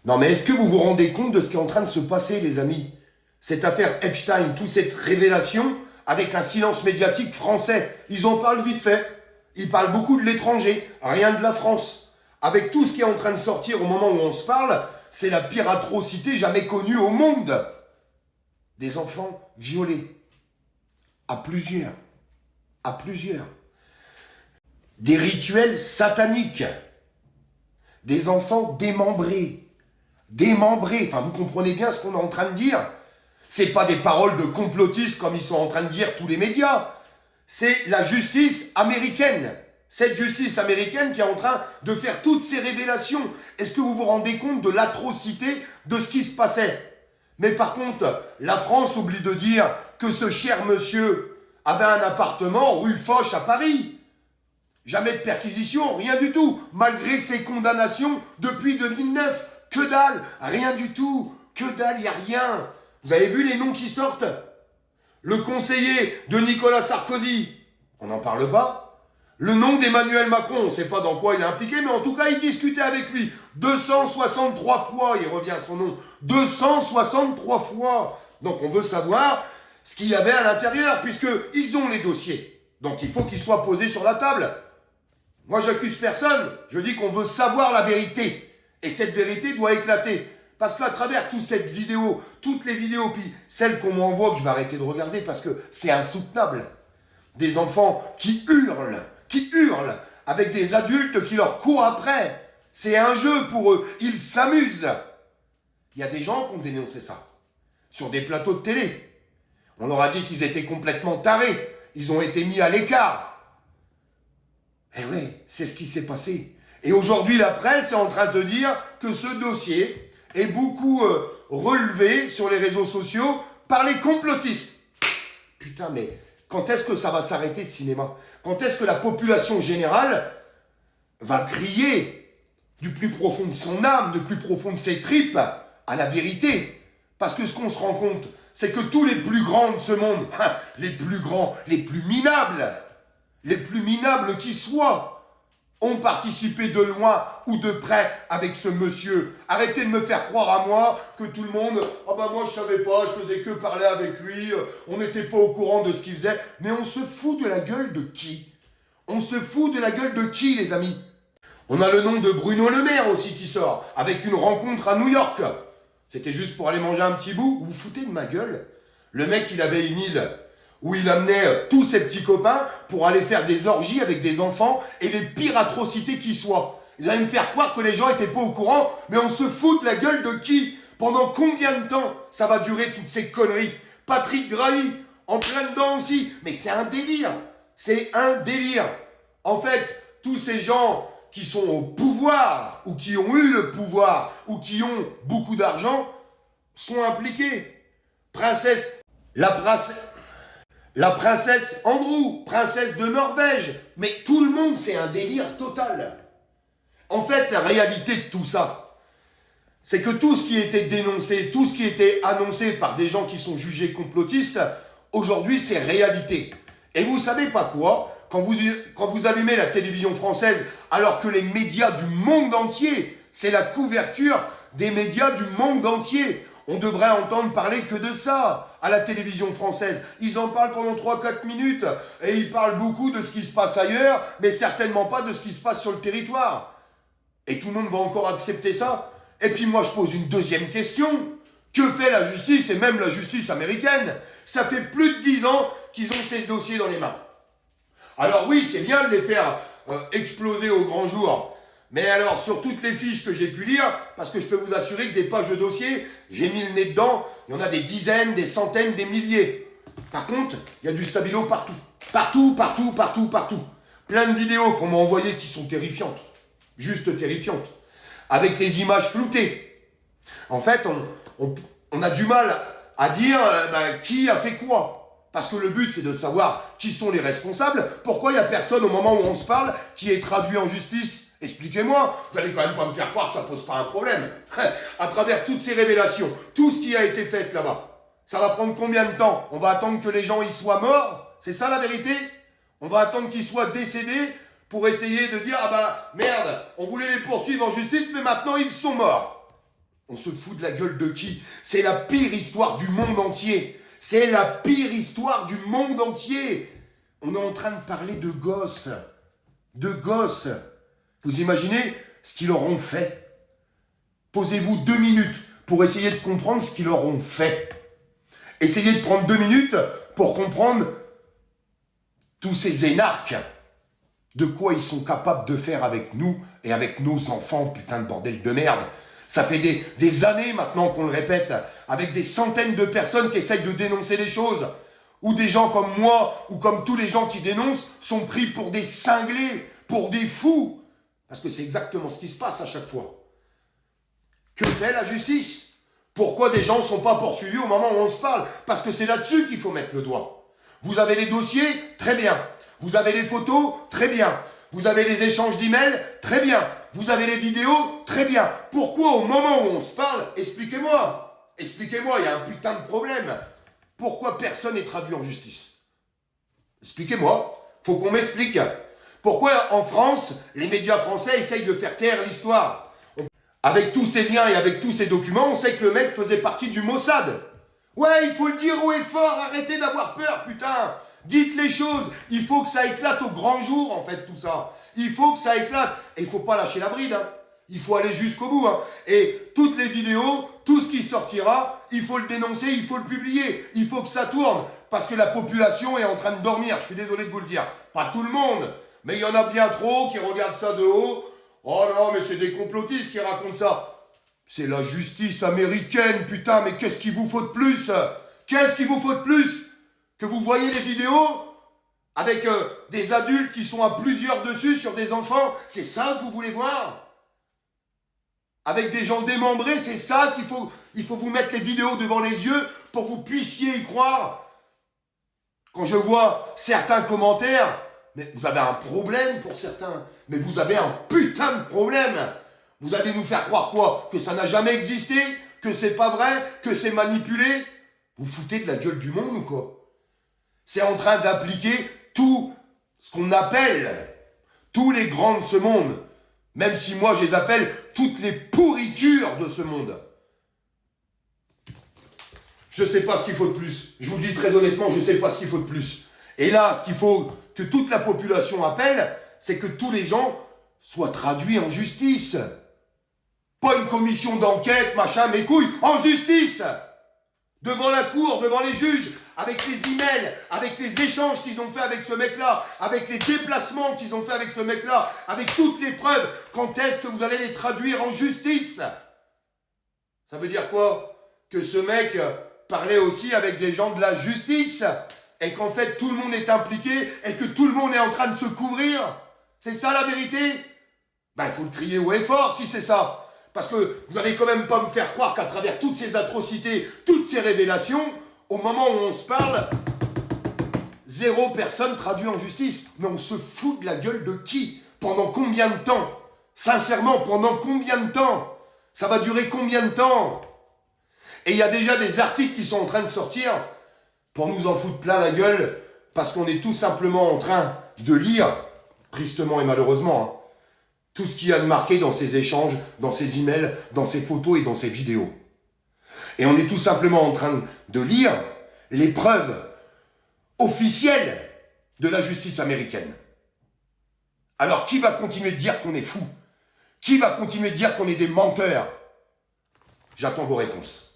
Non mais est-ce que vous vous rendez compte de ce qui est en train de se passer, les amis? Cette affaire Epstein, toute cette révélation, avec un silence médiatique français. Ils en parlent vite fait. Ils parlent beaucoup de l'étranger, rien de la France. Avec tout ce qui est en train de sortir au moment où on se parle, c'est la pire atrocité jamais connue au monde. Des enfants violés. À plusieurs. À plusieurs. Des rituels sataniques. Des enfants démembrés. Démembrés. Enfin, vous comprenez bien ce qu'on est en train de dire. C'est pas des paroles de complotistes comme ils sont en train de dire tous les médias. C'est la justice américaine. Cette justice américaine qui est en train de faire toutes ces révélations. Est-ce que vous vous rendez compte de l'atrocité de ce qui se passait? Mais par contre, la France oublie de dire que ce cher monsieur avait un appartement rue Foch à Paris. Jamais de perquisition, rien du tout. Malgré ses condamnations depuis 2009. Que dalle, rien du tout. Que dalle, il n'y a rien. Vous avez vu les noms qui sortent? Le conseiller de Nicolas Sarkozy, on n'en parle pas. Le nom d'Emmanuel Macron, on ne sait pas dans quoi il est impliqué, mais en tout cas, il discutait avec lui. 263 fois, il revient son nom. 263 fois. Donc on veut savoir ce qu'il y avait à l'intérieur, puisqu'ils ont les dossiers. Donc il faut qu'ils soient posés sur la table. Moi, j'accuse personne. Je dis qu'on veut savoir la vérité. Et cette vérité doit éclater. Parce qu'à travers toute cette vidéo, toutes les vidéos, puis celles qu'on m'envoie, que je vais arrêter de regarder parce que c'est insoutenable. Des enfants qui hurlent, avec des adultes qui leur courent après. C'est un jeu pour eux, ils s'amusent. Il y a des gens qui ont dénoncé ça, sur des plateaux de télé. On leur a dit qu'ils étaient complètement tarés, ils ont été mis à l'écart. Eh oui, c'est ce qui s'est passé. Et aujourd'hui, la presse est en train de dire que ce dossier est beaucoup relevé sur les réseaux sociaux par les complotistes. Putain, mais quand est-ce que ça va s'arrêter ce cinéma? Quand est-ce que la population générale va crier du plus profond de son âme, du plus profond de ses tripes, à la vérité? Parce que ce qu'on se rend compte, c'est que tous les plus grands de ce monde, les plus grands, les plus minables qui soient, ont participé de loin ou de près avec ce monsieur. Arrêtez de me faire croire à moi que tout le monde, ah bah moi je savais pas, je faisais que parler avec lui, on n'était pas au courant de ce qu'il faisait. Mais on se fout de la gueule de qui? On se fout de la gueule de qui, les amis? On a le nom de Bruno Le Maire aussi qui sort, avec une rencontre à New York. C'était juste pour aller manger un petit bout. Vous vous foutez de ma gueule? Le mec, il avait une île où il amenait tous ses petits copains pour aller faire des orgies avec des enfants et les pires atrocités qui soient. Ils allaient me faire croire que les gens étaient pas au courant, mais on se fout de la gueule de qui? Pendant combien de temps ça va durer toutes ces conneries? Patrick Drahi, en plein dedans aussi. Mais c'est un délire. C'est un délire. En fait, tous ces gens qui sont au pouvoir, ou qui ont eu le pouvoir, ou qui ont beaucoup d'argent, sont impliqués. La princesse Andrew, princesse de Norvège. Mais tout le monde, c'est un délire total. En fait, la réalité de tout ça, c'est que tout ce qui était dénoncé, tout ce qui était annoncé par des gens qui sont jugés complotistes, aujourd'hui, c'est réalité. Et vous savez pas quoi? Quand vous allumez la télévision française, alors que les médias du monde entier, c'est la couverture des médias du monde entier. On devrait entendre parler que de ça à la télévision française. Ils en parlent pendant 3-4 minutes et ils parlent beaucoup de ce qui se passe ailleurs, mais certainement pas de ce qui se passe sur le territoire. Et tout le monde va encore accepter ça? Et puis moi je pose une deuxième question. Que fait la justice, et même la justice américaine? Ça fait plus de 10 ans qu'ils ont ces dossiers dans les mains. Alors oui, c'est bien de les faire exploser au grand jour. Mais alors, sur toutes les fiches que j'ai pu lire, parce que je peux vous assurer que des pages de dossiers, j'ai mis le nez dedans, il y en a des dizaines, des centaines, des milliers. Par contre, il y a du stabilo partout. Partout. Plein de vidéos qu'on m'a envoyées qui sont terrifiantes. Juste terrifiantes. Avec les images floutées. En fait, on a du mal à dire qui a fait quoi. Parce que le but, c'est de savoir qui sont les responsables. Pourquoi il n'y a personne au moment où on se parle qui est traduit en justice? Expliquez-moi. Vous allez quand même pas me faire croire que ça pose pas un problème. À travers toutes ces révélations, tout ce qui a été fait là-bas, ça va prendre combien de temps? On va attendre que les gens y soient morts? C'est ça la vérité? On va attendre qu'ils soient décédés pour essayer de dire, ah bah merde, on voulait les poursuivre en justice, mais maintenant ils sont morts. On se fout de la gueule de qui? C'est la pire histoire du monde entier. C'est la pire histoire du monde entier. On est en train de parler de gosses. De gosses. Vous imaginez ce qu'ils leur ont fait? Posez-vous 2 minutes pour essayer de comprendre ce qu'ils leur ont fait. Essayez de prendre 2 minutes pour comprendre tous ces énarques. De quoi ils sont capables de faire avec nous et avec nos enfants, putain de bordel de merde. Ça fait des années maintenant qu'on le répète, avec des centaines de personnes qui essayent de dénoncer les choses, où des gens comme moi, ou comme tous les gens qui dénoncent, sont pris pour des cinglés, pour des fous. Parce que c'est exactement ce qui se passe à chaque fois. Que fait la justice? Pourquoi des gens ne sont pas poursuivis au moment où on se parle? Parce que c'est là-dessus qu'il faut mettre le doigt. Vous avez les dossiers? Très bien. Vous avez les photos? Très bien. Vous avez les échanges d'emails? Très bien. Vous avez les vidéos? Très bien. Pourquoi au moment où on se parle? Expliquez-moi. Expliquez-moi, il y a un putain de problème. Pourquoi personne n'est traduit en justice? Expliquez-moi. Faut qu'on m'explique. Pourquoi en France, les médias français essayent de faire taire l'histoire? Avec tous ces liens et avec tous ces documents, on sait que le mec faisait partie du Mossad. Ouais, il faut le dire haut et fort, arrêtez d'avoir peur, putain. Dites les choses, il faut que ça éclate au grand jour, en fait, tout ça. Il faut que ça éclate. Et il ne faut pas lâcher la bride, hein. Il faut aller jusqu'au bout, hein. Et toutes les vidéos, tout ce qui sortira, il faut le dénoncer, il faut le publier. Il faut que ça tourne, parce que la population est en train de dormir. Je suis désolé de vous le dire. Pas tout le monde, mais il y en a bien trop qui regardent ça de haut. Oh non, mais c'est des complotistes qui racontent ça. C'est la justice américaine, putain, mais qu'est-ce qu'il vous faut de plus? Qu'est-ce qu'il vous faut de plus? Que vous voyez les vidéos avec des adultes qui sont à plusieurs dessus sur des enfants, c'est ça que vous voulez voir? Avec des gens démembrés, c'est ça il faut vous mettre les vidéos devant les yeux pour que vous puissiez y croire? Quand je vois certains commentaires, mais vous avez un problème pour certains, mais vous avez un putain de problème. Vous allez nous faire croire quoi? Que ça n'a jamais existé? Que c'est pas vrai? Que c'est manipulé? Vous foutez de la gueule du monde ou quoi? C'est en train d'appliquer tout ce qu'on appelle tous les grands de ce monde. Même si moi je les appelle toutes les pourritures de ce monde. Je sais pas ce qu'il faut de plus. Je vous le dis très honnêtement, je sais pas ce qu'il faut de plus. Et là, ce qu'il faut que toute la population appelle, c'est que tous les gens soient traduits en justice. Pas une commission d'enquête, machin, mes couilles, en justice! Devant la cour, devant les juges, avec les emails, avec les échanges qu'ils ont fait avec ce mec-là, avec les déplacements qu'ils ont fait avec ce mec-là, avec toutes les preuves, quand est-ce que vous allez les traduire en justice? Ça veut dire quoi? Que ce mec parlait aussi avec des gens de la justice, et qu'en fait tout le monde est impliqué, et que tout le monde est en train de se couvrir? C'est ça la vérité? Ben il faut le crier haut et fort si c'est ça. Parce que vous n'allez quand même pas me faire croire qu'à travers toutes ces atrocités, toutes ces révélations, au moment où on se parle, 0 personne traduit en justice. Mais on se fout de la gueule de qui? Pendant combien de temps? Sincèrement, pendant combien de temps? Ça va durer combien de temps? Et il y a déjà des articles qui sont en train de sortir pour nous en foutre plein la gueule, parce qu'on est tout simplement en train de lire, tristement et malheureusement, hein, tout ce qu'il y a de marqué dans ces échanges, dans ces emails, dans ces photos et dans ces vidéos. Et on est tout simplement en train de lire les preuves officielles de la justice américaine. Alors qui va continuer de dire qu'on est fou? Qui va continuer de dire qu'on est des menteurs? J'attends vos réponses.